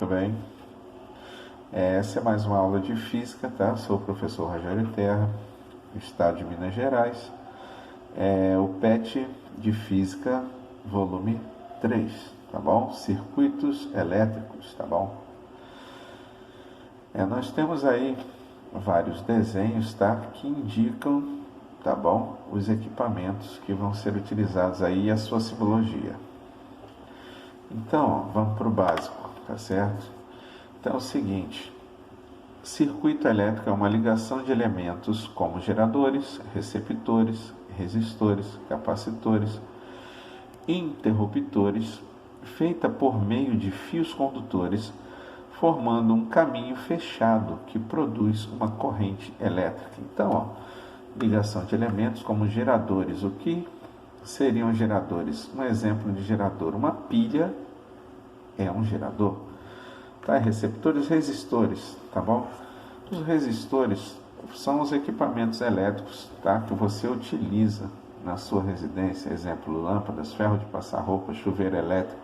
Muito bem. Essa é mais uma aula de física, tá? Sou o professor Rogério Terra, do estado de Minas Gerais. O PET de Física, volume 3, tá bom? Circuitos elétricos, tá bom? Nós temos aí vários desenhos, tá? Que indicam, tá bom? Os equipamentos que vão ser utilizados aí e a sua simbologia. Então, vamos para o básico, tá certo? Então é o seguinte, circuito elétrico é uma ligação de elementos como geradores, receptores, resistores, capacitores, interruptores, feita por meio de fios condutores, formando um caminho fechado que produz uma corrente elétrica. Então, ligação de elementos como geradores. O que seriam geradores? Um exemplo de gerador, uma pilha é um gerador. Tá? Receptores, resistores, tá bom? Os resistores são os equipamentos elétricos, tá? Que você utiliza na sua residência, exemplo, lâmpadas, ferro de passar roupa, chuveiro elétrico.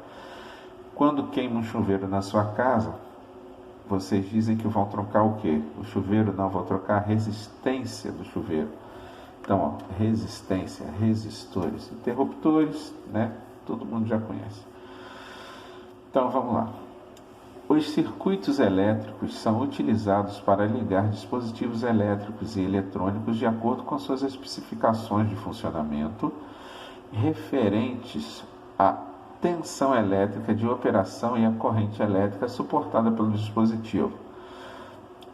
Quando queima um chuveiro na sua casa, vocês dizem que vão trocar o quê? O chuveiro? Não, vão trocar a resistência do chuveiro. Então, resistência, resistores, interruptores, né? Todo mundo já conhece. Então, vamos lá. Os circuitos elétricos são utilizados para ligar dispositivos elétricos e eletrônicos de acordo com suas especificações de funcionamento referentes à tensão elétrica de operação e à corrente elétrica suportada pelo dispositivo.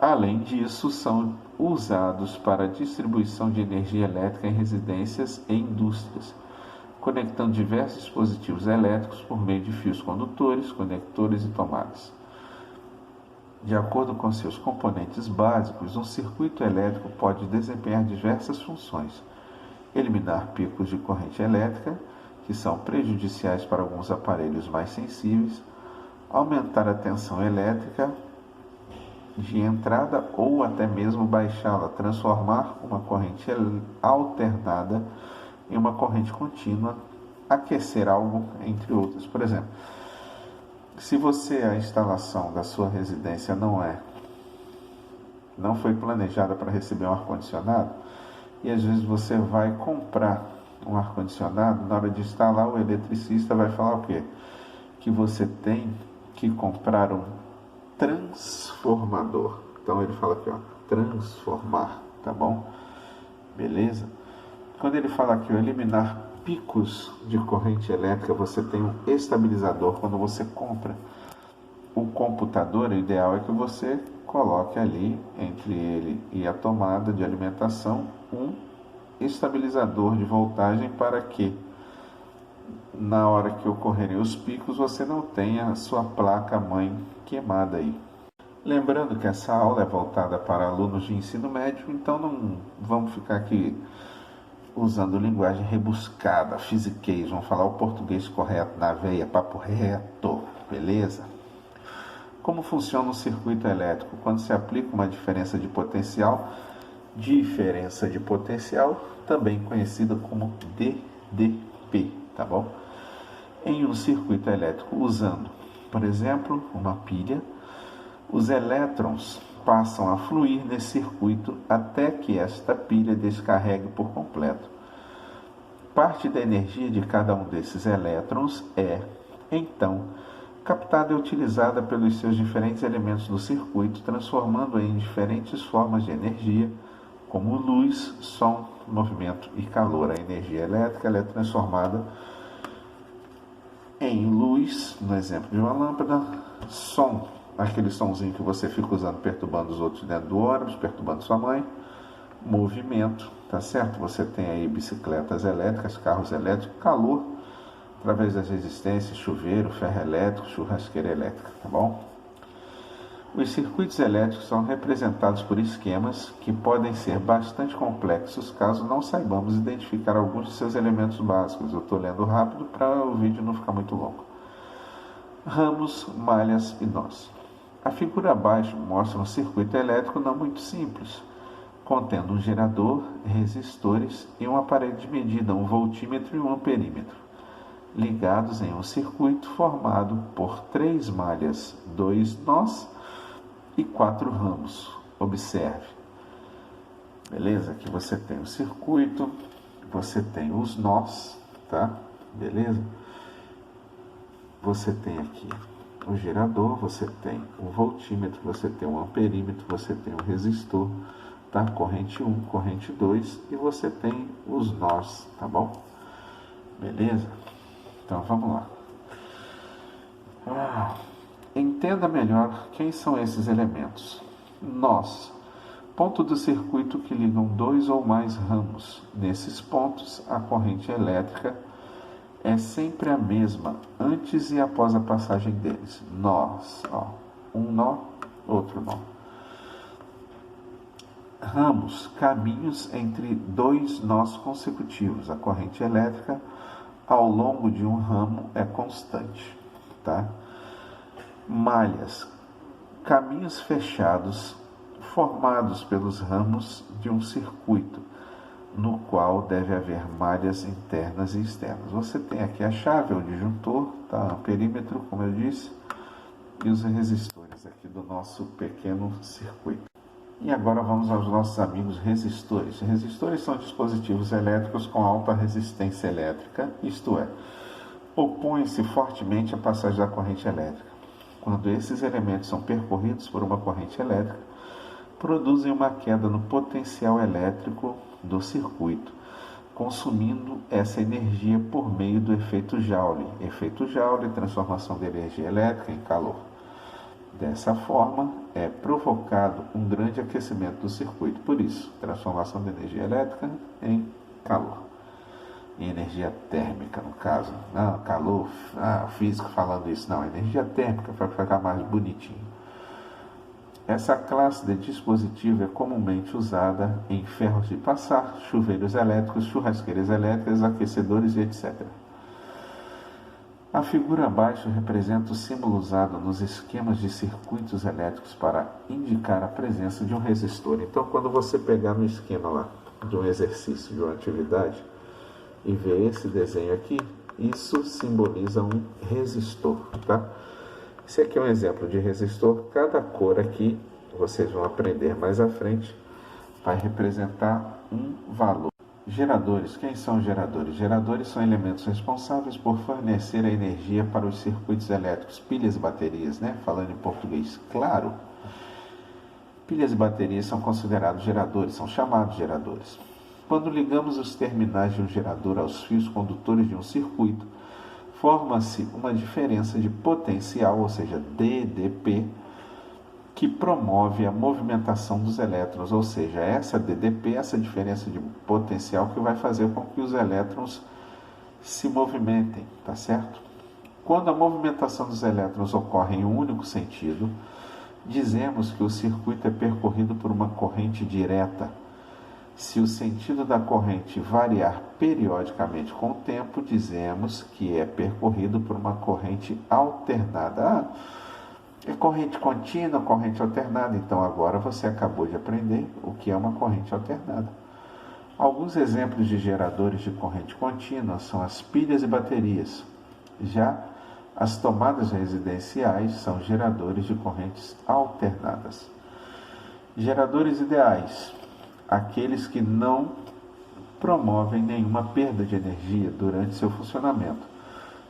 Além disso, são usados para a distribuição de energia elétrica em residências e indústrias, conectando diversos dispositivos elétricos por meio de fios condutores, conectores e tomadas. De acordo com seus componentes básicos, um circuito elétrico pode desempenhar diversas funções: eliminar picos de corrente elétrica, que são prejudiciais para alguns aparelhos mais sensíveis, aumentar a tensão elétrica de entrada ou até mesmo baixá-la, transformar uma corrente alternada em uma corrente contínua, aquecer algo, entre outros. Por exemplo, se a instalação da sua residência não foi planejada para receber um ar-condicionado, e às vezes você vai comprar um ar-condicionado, na hora de instalar, o eletricista vai falar o quê? Que você tem que comprar um transformador. Então ele fala aqui, ó, transformar, tá bom? Beleza? Quando ele fala aqui, ó, eliminar picos de corrente elétrica, você tem um estabilizador. Quando você compra o computador, o ideal é que você coloque ali, entre ele e a tomada de alimentação, um estabilizador de voltagem para que, na hora que ocorrerem os picos, você não tenha a sua placa-mãe queimada aí. Lembrando que essa aula é voltada para alunos de ensino médio, então não vamos ficar aqui usando linguagem rebuscada, fisiquês, vamos falar o português correto, na veia, papo reto, beleza? Como funciona um circuito elétrico? Quando se aplica uma diferença de potencial, também conhecida como DDP, tá bom? Em um circuito elétrico usando, por exemplo, uma pilha, os elétrons passam a fluir nesse circuito até que esta pilha descarregue por completo. Parte da energia de cada um desses elétrons é, então, captada e utilizada pelos seus diferentes elementos do circuito, transformando-a em diferentes formas de energia, como luz, som, movimento e calor. A energia elétrica ela é transformada em luz, no exemplo de uma lâmpada, som, aquele somzinho que você fica usando perturbando os outros dentro do ônibus, perturbando sua mãe, movimento, tá certo? Você tem aí bicicletas elétricas, carros elétricos, calor, através das resistências, chuveiro, ferro elétrico, churrasqueira elétrica, tá bom? Os circuitos elétricos são representados por esquemas que podem ser bastante complexos caso não saibamos identificar alguns de seus elementos básicos. Eu estou lendo rápido para o vídeo não ficar muito longo. Ramos, malhas e nós. A figura abaixo mostra um circuito elétrico não muito simples, contendo um gerador, resistores e um aparelho de medida, um voltímetro e um amperímetro. ligados em um circuito formado por 3 malhas, 2 nós e 4 ramos. Observe. Beleza? Aqui você tem o circuito, você tem os nós, tá? Beleza? Você tem aqui o gerador, você tem o voltímetro, você tem o amperímetro, você tem o resistor, tá? Corrente 1, corrente 2 e você tem os nós, tá bom? Beleza? Então vamos lá. Entenda melhor quem são esses elementos. Nós, ponto do circuito que ligam 2 ou mais ramos. Nesses pontos, a corrente elétrica é sempre a mesma, antes e após a passagem deles. Nós, ó, um nó, outro nó. Ramos, caminhos entre 2 nós consecutivos. A corrente elétrica ao longo de um ramo é constante, tá? Malhas, caminhos fechados formados pelos ramos de um circuito, no qual deve haver malhas internas e externas. Você tem aqui a chave, o disjuntor, tá? O perímetro, como eu disse, e os resistores aqui do nosso pequeno circuito. E agora vamos aos nossos amigos resistores. Resistores são dispositivos elétricos com alta resistência elétrica, isto é, opõem-se fortemente à passagem da corrente elétrica. Quando esses elementos são percorridos por uma corrente elétrica, produzem uma queda no potencial elétrico do circuito, consumindo essa energia por meio do efeito Joule. Efeito Joule, transformação de energia elétrica em calor. Dessa forma, é provocado um grande aquecimento do circuito. Por isso, transformação de energia elétrica em calor. Em energia térmica, no caso. Não, calor, físico falando isso. Não, energia térmica para ficar mais bonitinho. Essa classe de dispositivo é comumente usada em ferros de passar, chuveiros elétricos, churrasqueiras elétricas, aquecedores e etc. A figura abaixo representa o símbolo usado nos esquemas de circuitos elétricos para indicar a presença de um resistor. Então, quando você pegar no esquema lá de um exercício, de uma atividade, e ver esse desenho aqui, isso simboliza um resistor, tá? Esse aqui é um exemplo de resistor. Cada cor aqui, vocês vão aprender mais à frente, vai representar um valor. Geradores. Quem são geradores? Geradores são elementos responsáveis por fornecer a energia para os circuitos elétricos, pilhas e baterias, né? Falando em português claro. Pilhas e baterias são considerados geradores, são chamados geradores. Quando ligamos os terminais de um gerador aos fios condutores de um circuito, forma-se uma diferença de potencial, ou seja, DDP, que promove a movimentação dos elétrons, ou seja, essa DDP, essa diferença de potencial que vai fazer com que os elétrons se movimentem, tá certo? Quando a movimentação dos elétrons ocorre em um único sentido, dizemos que o circuito é percorrido por uma corrente direta. Se o sentido da corrente variar periodicamente com o tempo, dizemos que é percorrido por uma corrente alternada. É corrente contínua, corrente alternada. Então agora você acabou de aprender o que é uma corrente alternada. Alguns exemplos de geradores de corrente contínua são as pilhas e baterias. Já as tomadas residenciais são geradores de correntes alternadas. Geradores ideais: aqueles que não promovem nenhuma perda de energia durante seu funcionamento.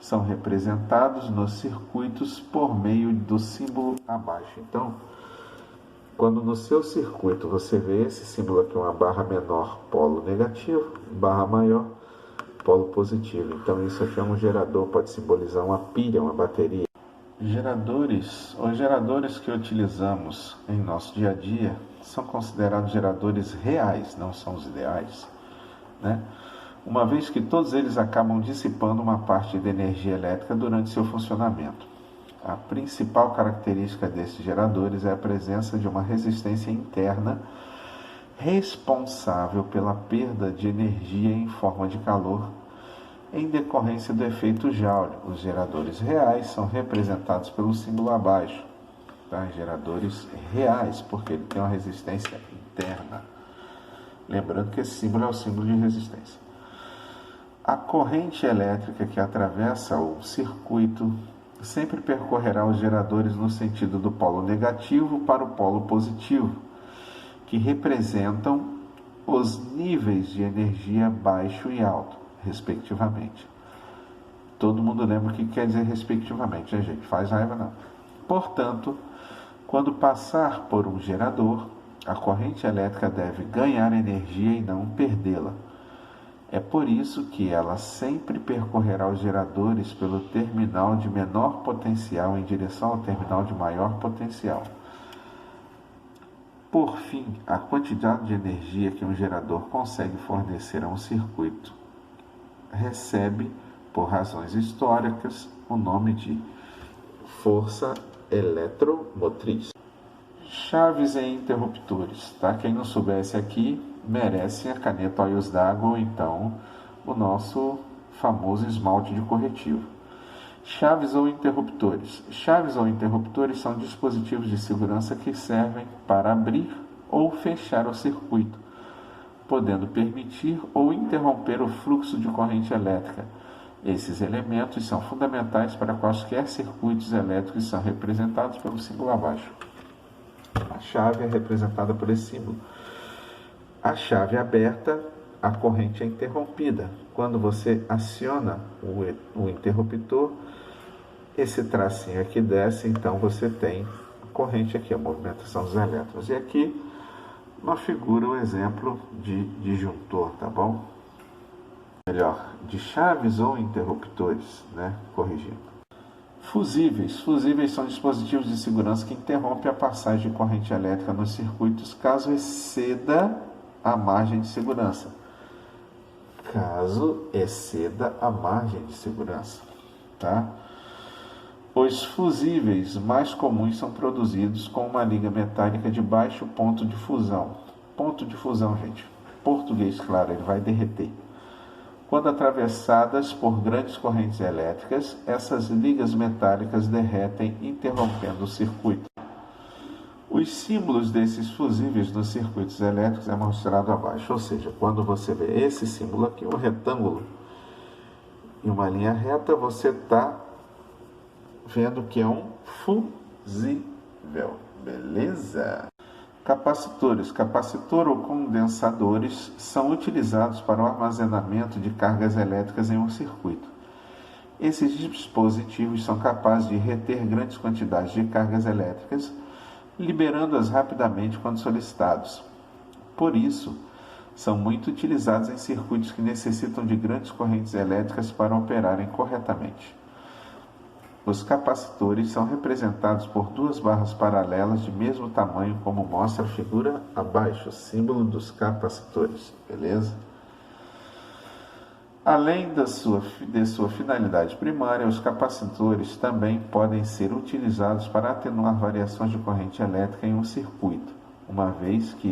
São representados nos circuitos por meio do símbolo abaixo. Então, quando no seu circuito você vê esse símbolo aqui, uma barra menor, polo negativo, barra maior, polo positivo. Então, isso aqui é um gerador, pode simbolizar uma pilha, uma bateria. Os geradores que utilizamos em nosso dia a dia são considerados geradores reais, não são os ideais, né? Uma vez que todos eles acabam dissipando uma parte da energia elétrica durante seu funcionamento. A principal característica desses geradores é a presença de uma resistência interna responsável pela perda de energia em forma de calor em decorrência do efeito Joule. Os geradores reais são representados pelo símbolo abaixo, tá? Geradores reais, porque ele tem uma resistência interna. Lembrando que esse símbolo é o símbolo de resistência. A corrente elétrica que atravessa o circuito sempre percorrerá os geradores no sentido do polo negativo para o polo positivo, que representam os níveis de energia baixo e alto, respectivamente. Todo mundo lembra o que quer dizer respectivamente, né, gente? Faz raiva não. Portanto, quando passar por um gerador, a corrente elétrica deve ganhar energia e não perdê-la. É por isso que ela sempre percorrerá os geradores pelo terminal de menor potencial em direção ao terminal de maior potencial. Por fim, a quantidade de energia que um gerador consegue fornecer a um circuito recebe, por razões históricas, o nome de força eletromotriz. Chaves e interruptores, tá? Quem não soubesse aqui merece a caneta Olhos d'Água ou então o nosso famoso esmalte de corretivo. Chaves ou interruptores. Chaves ou interruptores são dispositivos de segurança que servem para abrir ou fechar o circuito, podendo permitir ou interromper o fluxo de corrente elétrica. Esses elementos são fundamentais para quaisquer circuitos elétricos e são representados pelo símbolo abaixo. A chave é representada por esse símbolo. A chave aberta, a corrente é interrompida. Quando você aciona o interruptor, esse tracinho aqui desce, então você tem a corrente aqui, a movimentação dos elétrons. E aqui, uma figura, um exemplo de disjuntor, tá bom? Melhor, de chaves ou interruptores, né? Corrigindo. Fusíveis. Fusíveis são dispositivos de segurança que interrompem a passagem de corrente elétrica nos circuitos caso exceda a margem de segurança. Caso exceda a margem de segurança, tá? Os fusíveis mais comuns são produzidos com uma liga metálica de baixo ponto de fusão. Ponto de fusão, gente. Português, claro, ele vai derreter. Quando atravessadas por grandes correntes elétricas, essas ligas metálicas derretem, interrompendo o circuito. Os símbolos desses fusíveis nos circuitos elétricos é mostrado abaixo, ou seja, quando você vê esse símbolo aqui, um retângulo e uma linha reta, você está vendo que é um fusível, beleza? Capacitores. Capacitor ou condensadores são utilizados para o armazenamento de cargas elétricas em um circuito. Esses dispositivos são capazes de reter grandes quantidades de cargas elétricas, liberando-as rapidamente quando solicitados. Por isso, são muito utilizados em circuitos que necessitam de grandes correntes elétricas para operarem corretamente. Os capacitores são representados por duas barras paralelas de mesmo tamanho, como mostra a figura abaixo, símbolo dos capacitores, beleza? Além de sua finalidade primária, os capacitores também podem ser utilizados para atenuar variações de corrente elétrica em um circuito, uma vez que